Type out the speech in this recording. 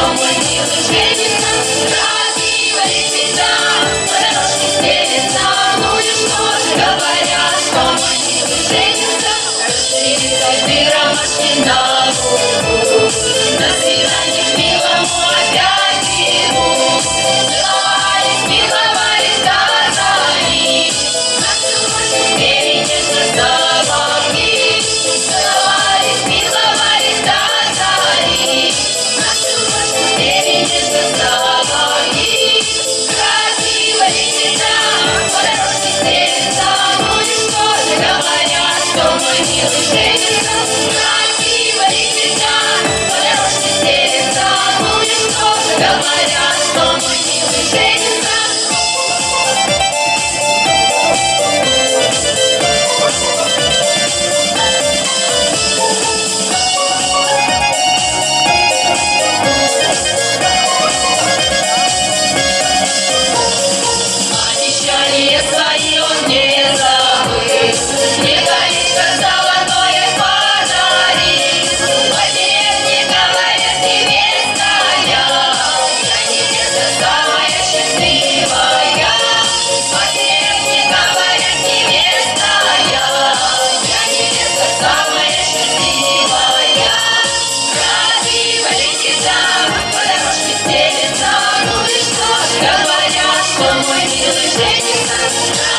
мой милый женится. Красиво летится, по дорожке стелется. Ну и что же говорят, что мой милый женится. Расцвели цветы ромашки на лугу. На свидание к милому опять иду. Целовались, миловались до зари. Нацелуйся, перенежно забавки. Целовались, миловались до зари. Нацелуйся, перенежно забавки. Красиво летится, по дорожке стелется. Ну и что же говорят, что мой милый женится. Красиво летится, по дорожке стелется. Ну и что же говорят, что мой милый женится. Обещание свои он не забыл. Мне колечко золотое подарил. По деревне говорят, невеста я невеста самая счастливая. По деревне говорят, невеста я невеста самая счастливая. Красиво летится, по дорожке стелется. Ну и что же говорят, что мой милый женится.